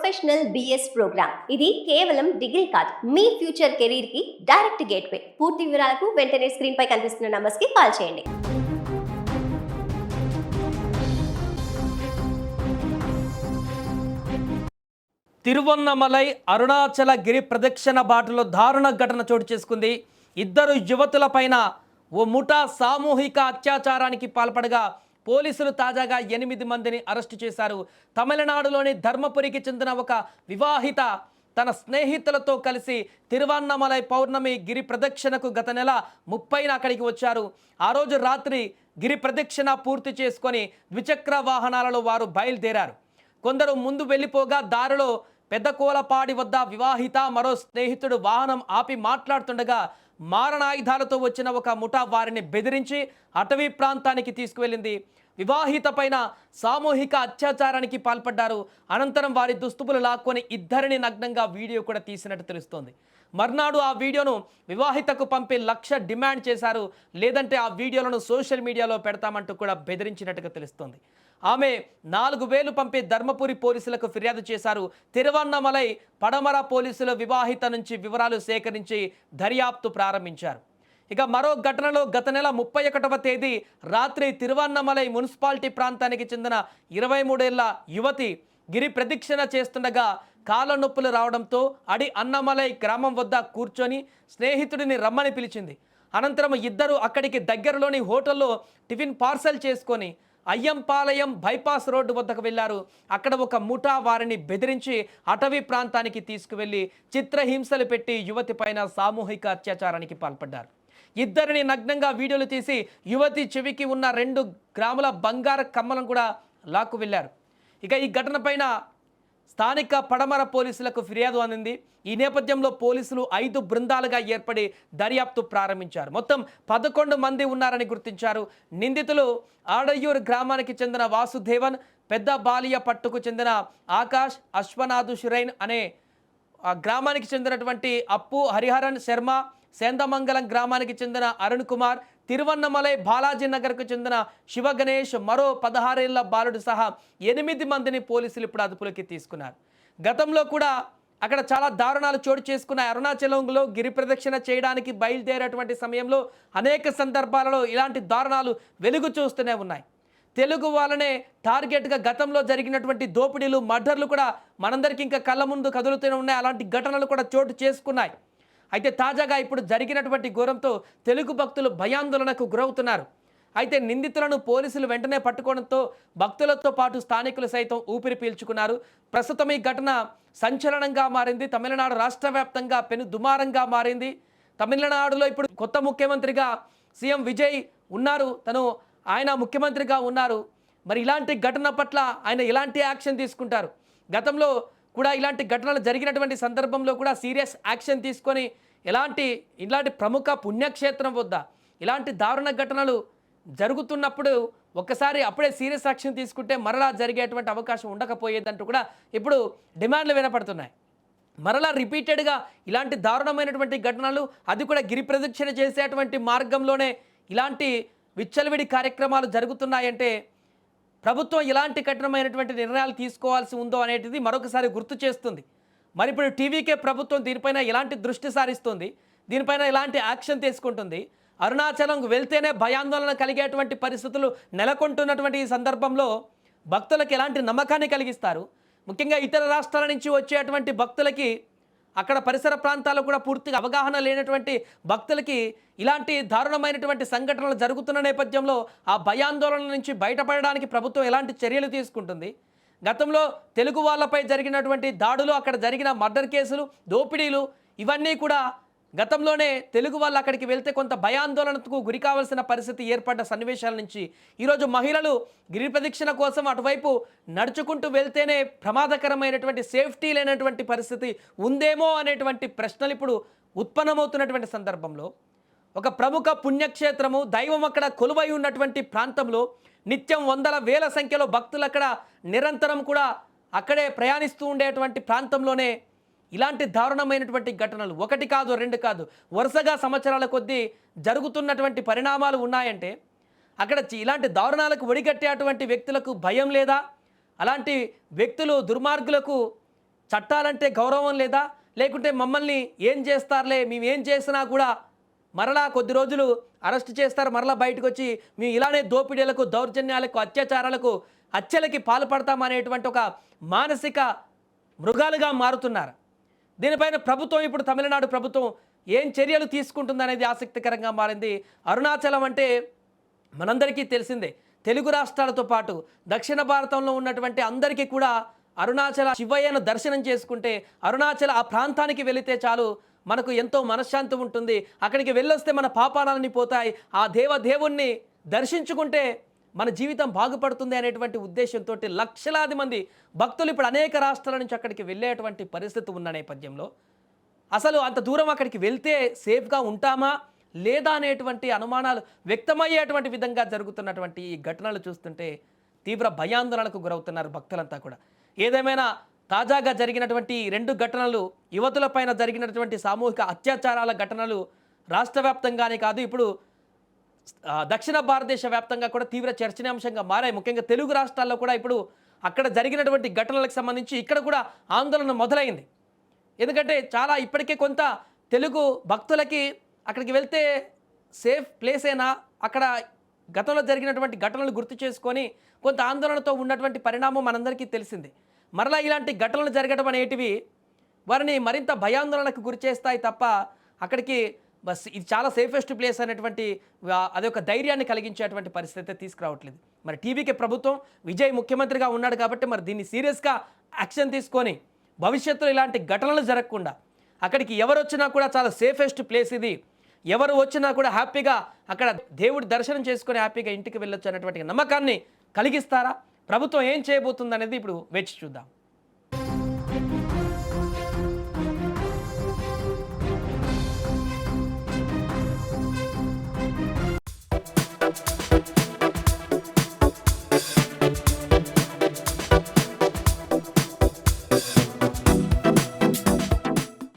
Professional BS programme. ఇది కేవలం degree కాదు, మీ ఫ్యూచర్ కెరీర్ కి డైరెక్ట్ గేట్వే. పూర్తి వివరాలకు వెంటనే స్క్రీన్ పై కనిపిస్తున్న నంబర్స్ కి కాల్ చేయండి. తిరువన్నమలై అరుణాచల గిరి ప్రదక్షిణ బాటలో దారుణ ఘటన చోటు చేసుకుంది. ఇద్దరు యువతులపైన ఓ ముఠా సామూహిక అత్యాచారానికి పాల్పడగా పోలీసులు తాజాగా 8 మందిని అరెస్టు చేశారు. తమిళనాడులోని ధర్మపురికి చెందిన ఒక వివాహిత తన స్నేహితులతో కలిసి తిరువన్నమలై పౌర్ణమి గిరి ప్రదక్షిణకు గత నెల 30న అక్కడికి వచ్చారు. ఆ రోజు రాత్రి గిరి ప్రదక్షిణ పూర్తి చేసుకొని ద్విచక్ర వాహనాలలో వారు బయలుదేరారు. కొందరు ముందు వెళ్ళిపోగా దారిలో పెద్దకోలపాడి వద్ద వివాహిత మరో స్నేహితుడు వాహనం ఆపి మాట్లాడుతుండగా మారణాయుధాలతో వచ్చిన ఒక ముఠా వారిని బెదిరించి అటవీ ప్రాంతానికి తీసుకువెళ్ళింది. వివాహిత పైన సామూహిక అత్యాచారానికి పాల్పడ్డారు. అనంతరం వారి దుస్తుపులు లాక్కొని ఇద్దరిని నగ్నంగా వీడియో కూడా తీసినట్టు తెలుస్తోంది. మర్నాడు ఆ వీడియోను వివాహితకు పంపి 1,00,000 డిమాండ్ చేశారు. లేదంటే ఆ వీడియోలను సోషల్ మీడియాలో పెడతామంటూ కూడా బెదిరించినట్టుగా తెలుస్తోంది. ఆమె 4,000 పంపి ధర్మపురి పోలీసులకు ఫిర్యాదు చేశారు. తిరువన్నమలై పడమర పోలీసులు వివాహిత నుంచి వివరాలు సేకరించి దర్యాప్తు ప్రారంభించారు. ఇక మరో ఘటనలో గత నెల 31వ తేదీ రాత్రి తిరువన్నమలై మున్సిపాలిటీ ప్రాంతానికి చెందిన 23 ఏళ్ల యువతి గిరి ప్రదక్షిణ చేస్తుండగా కాళ్ళ నొప్పులు రావడంతో అడి అన్నమలై గ్రామం వద్ద కూర్చొని స్నేహితుడిని రమ్మని పిలిచింది. అనంతరం ఇద్దరు అక్కడికి దగ్గరలోని హోటల్లో టిఫిన్ పార్సల్ చేసుకొని అయ్యంపాలయం బైపాస్ రోడ్డు వద్దకు వెళ్లారు. అక్కడ ఒక ముఠా వారిని బెదిరించి అటవీ ప్రాంతానికి తీసుకువెళ్లి చిత్రహింసలు పెట్టి యువతి పైన సామూహిక అత్యాచారానికి పాల్పడ్డారు. ఇద్దరిని నగ్నంగా వీడియోలు తీసి యువతి చెవికి ఉన్న 2 గ్రాముల బంగారు కమ్మలను కూడా లాక్కు వెళ్లారు. ఇక ఈ ఘటన పైన స్థానిక పడమర పోలీసులకు ఫిర్యాదు అందింది. ఈ నేపథ్యంలో పోలీసులు 5 బృందాలుగా ఏర్పడి దర్యాప్తు ప్రారంభించారు. మొత్తం 11 మంది ఉన్నారని గుర్తించారు. నిందితులు ఆడయ్యూరు గ్రామానికి చెందిన వాసుదేవన్, పెద్ద బాలియ పట్టుకు చెందిన ఆకాష్, అశ్వనాథు షురైన్ అనే గ్రామానికి చెందినటువంటి అప్పు హరిహరన్ శర్మ, సేందమంగళం గ్రామానికి చెందిన అరుణ్ కుమార్, తిరువన్నమలై బాలాజీ నగర్కు చెందిన శివ గణేష్, మరో 16 ఏళ్ల బాలుడు సహా 8 మందిని పోలీసులు ఇప్పుడు అదుపులోకి తీసుకున్నారు. గతంలో కూడా అక్కడ చాలా దారుణాలు చోటు చేసుకున్న అరుణాచలంలో గిరి ప్రదక్షిణ చేయడానికి బయలుదేరేటువంటి సమయంలో అనేక సందర్భాలలో ఇలాంటి దారుణాలు వెలుగు చూస్తూనే ఉన్నాయి. తెలుగు వాళ్ళనే టార్గెట్గా గతంలో జరిగినటువంటి దోపిడీలు, మర్డర్లు కూడా మనందరికీ ఇంకా కళ్ళ ముందు కదులుతూనే ఉన్నాయి. అలాంటి ఘటనలు కూడా చోటు చేసుకున్నాయి. అయితే తాజాగా ఇప్పుడు జరిగినటువంటి ఘోరంతో తెలుగు భక్తులు భయాందోళనకు గురవుతున్నారు. అయితే నిందితులను పోలీసులు వెంటనే పట్టుకోవడంతో భక్తులతో పాటు స్థానికులు సైతం ఊపిరి పీల్చుకున్నారు. ప్రస్తుతం ఈ ఘటన సంచలనంగా మారింది. తమిళనాడు రాష్ట్ర వ్యాప్తంగా పెను దుమారంగా మారింది. తమిళనాడులో ఇప్పుడు కొత్త ముఖ్యమంత్రిగా సీఎం విజయ్ ఉన్నారు. ఆయన ముఖ్యమంత్రిగా ఉన్నారు. మరి ఇలాంటి ఘటన పట్ల ఆయన ఎలాంటి యాక్షన్ తీసుకుంటారు? గతంలో కూడా ఇలాంటి ఘటనలు జరిగినటువంటి సందర్భంలో కూడా సీరియస్ యాక్షన్ తీసుకొని ఇలాంటి ప్రముఖ పుణ్యక్షేత్రం వద్ద ఇలాంటి దారుణ ఘటనలు జరుగుతున్నప్పుడు ఒక్కసారి అప్పుడే సీరియస్ యాక్షన్ తీసుకుంటే మరలా జరిగేటువంటి అవకాశం ఉండకపోయేదంటూ కూడా ఇప్పుడు డిమాండ్లు వినపడుతున్నాయి. మరలా రిపీటెడ్గా ఇలాంటి దారుణమైనటువంటి ఘటనలు, అది కూడా గిరి ప్రదక్షిణ చేసేటువంటి మార్గంలోనే ఇలాంటి విచ్చలవిడి కార్యక్రమాలు జరుగుతున్నాయంటే ప్రభుత్వం ఎలాంటి కఠినమైనటువంటి నిర్ణయాలు తీసుకోవాల్సి ఉందో అనేటిది మరొకసారి గుర్తు చేస్తుంది. మరి ఇప్పుడు టీవీకే ప్రభుత్వం దీనిపైన ఎలాంటి దృష్టి సారిస్తుంది, దీనిపైన ఎలాంటి యాక్షన్ తీసుకుంటుంది? అరుణాచలంకు వెళ్తేనే భయాందోళన కలిగేటువంటి పరిస్థితులు నెలకొంటున్నటువంటి ఈ సందర్భంలో భక్తులకు ఎలాంటి నమ్మకాన్ని కలిగిస్తారు? ముఖ్యంగా ఇతర రాష్ట్రాల నుంచి వచ్చేటువంటి భక్తులకి, అక్కడ పరిసర ప్రాంతాల్లో కూడా పూర్తిగా అవగాహన లేనటువంటి భక్తులకి ఇలాంటి దారుణమైనటువంటి సంఘటనలు జరుగుతున్న నేపథ్యంలో ఆ భయాందోళన నుంచి బయటపడడానికి ప్రభుత్వం ఎలాంటి చర్యలు తీసుకుంటుంది? గతంలో తెలుగు వాళ్ళపై జరిగినటువంటి దాడులు, అక్కడ జరిగిన మర్డర్ కేసులు, దోపిడీలు, ఇవన్నీ కూడా గతంలోనే తెలుగు వాళ్ళు అక్కడికి వెళ్తే కొంత భయాందోళనకు గురి కావాల్సిన పరిస్థితి ఏర్పడ్డ సన్నివేశాల నుంచి ఈరోజు మహిళలు గిరి ప్రదక్షిణ కోసం అటువైపు నడుచుకుంటూ వెళ్తేనే ప్రమాదకరమైనటువంటి, సేఫ్టీ లేనటువంటి పరిస్థితి ఉందేమో అనేటువంటి ప్రశ్నలు ఇప్పుడు ఉత్పన్నమవుతున్నటువంటి సందర్భంలో ఒక ప్రముఖ పుణ్యక్షేత్రము, దైవం అక్కడ కొలువై ఉన్నటువంటి ప్రాంతంలో నిత్యం వందల వేల సంఖ్యలో భక్తులు అక్కడ నిరంతరం కూడా అక్కడే ప్రయాణిస్తూ ఉండేటువంటి ప్రాంతంలోనే ఇలాంటి దారుణమైనటువంటి ఘటనలు 1 కాదు 2 కాదు వరుసగా సంవత్సరాల కొద్దీ జరుగుతున్నటువంటి పరిణామాలు ఉన్నాయంటే అక్కడ ఇలాంటి దారుణాలకు ఒడిగట్టేటువంటి వ్యక్తులకు భయం లేదా? అలాంటి వ్యక్తులు, దుర్మార్గులకు చట్టాలంటే గౌరవం లేదా, లేకుంటే మమ్మల్ని ఏం చేస్తారులే, మేము ఏం చేసినా కూడా మరలా కొద్ది రోజులు అరెస్ట్ చేస్తారు, మరలా బయటకు వచ్చి మేము ఇలానే దోపిడీలకు, దౌర్జన్యాలకు, అత్యాచారాలకు, హత్యలకి పాల్పడతామనేటువంటి ఒక మానసిక మృగాలుగా మారుతున్నారు. దీనిపైన ప్రభుత్వం, ఇప్పుడు తమిళనాడు ప్రభుత్వం ఏం చర్యలు తీసుకుంటుందనేది ఆసక్తికరంగా మారింది. అరుణాచలం అంటే మనందరికీ తెలిసిందే, తెలుగు రాష్ట్రాలతో పాటు దక్షిణ భారతంలో ఉన్నటువంటి అందరికీ కూడా అరుణాచల శివయ్యను దర్శనం చేసుకుంటే, అరుణాచల ఆ ప్రాంతానికి వెళితే చాలు మనకు ఎంతో మనశ్శాంతి ఉంటుంది. అక్కడికి వెళ్ళొస్తే మన పాపాలన్నీ పోతాయి, ఆ దేవుణ్ణి దర్శించుకుంటే మన జీవితం బాగుపడుతుంది అనేటువంటి ఉద్దేశంతో లక్షలాది మంది భక్తులు ఇప్పుడు అనేక రాష్ట్రాల నుంచి అక్కడికి వెళ్ళేటువంటి పరిస్థితి ఉన్న నేపథ్యంలో అసలు అంత దూరం అక్కడికి వెళ్తే సేఫ్గా ఉంటామా లేదా అనేటువంటి అనుమానాలు వ్యక్తమయ్యేటువంటి విధంగా జరుగుతున్నటువంటి ఈ ఘటనలు చూస్తుంటే తీవ్ర భయాందోళనకు గురవుతున్నారు భక్తులంతా కూడా. ఏదేమైనా తాజాగా జరిగినటువంటి 2 ఘటనలు, యువతులపైన జరిగినటువంటి సామూహిక అత్యాచారాల ఘటనలు రాష్ట్ర వ్యాప్తంగానే కాదు, ఇప్పుడు దక్షిణ భారతదేశ వ్యాప్తంగా కూడా తీవ్ర చర్చనీయాంశంగా మారాయి. ముఖ్యంగా తెలుగు రాష్ట్రాల్లో కూడా ఇప్పుడు అక్కడ జరిగినటువంటి ఘటనలకు సంబంధించి ఇక్కడ కూడా ఆందోళన మొదలైంది. ఎందుకంటే చాలా ఇప్పటికే కొంత తెలుగు భక్తులకి అక్కడికి వెళ్తే సేఫ్ ప్లేసేనా, అక్కడ గతంలో జరిగినటువంటి ఘటనలు గుర్తు చేసుకొని కొంత ఆందోళనతో ఉన్నటువంటి పరిణామం మనందరికీ తెలిసింది. మరలా ఇలాంటి ఘటనలు జరగడం అనేటివి వారిని మరింత భయాందోళనకు గురి చేస్తాయి తప్ప అక్కడికి బస్ ఇది చాలా సేఫెస్ట్ ప్లేస్ అనేటువంటి అదొక ధైర్యాన్ని కలిగించేటువంటి పరిస్థితి తీసుకురావట్లేదు. మరి టీవీకే ప్రభుత్వం, విజయ్ ముఖ్యమంత్రిగా ఉన్నాడు కాబట్టి మరి దీన్ని సీరియస్గా యాక్షన్ తీసుకొని భవిష్యత్తులో ఇలాంటి ఘటనలు జరగకుండా అక్కడికి ఎవరు వచ్చినా కూడా చాలా సేఫెస్ట్ ప్లేస్ ఇది, ఎవరు వచ్చినా కూడా హ్యాపీగా అక్కడ దేవుడి దర్శనం చేసుకొని హ్యాపీగా ఇంటికి వెళ్ళొచ్చు అనేటువంటి నమ్మకాన్ని కలిగిస్తారా, ప్రభుత్వం ఏం చేయబోతుంది అనేది ఇప్పుడు వేచి చూద్దాం.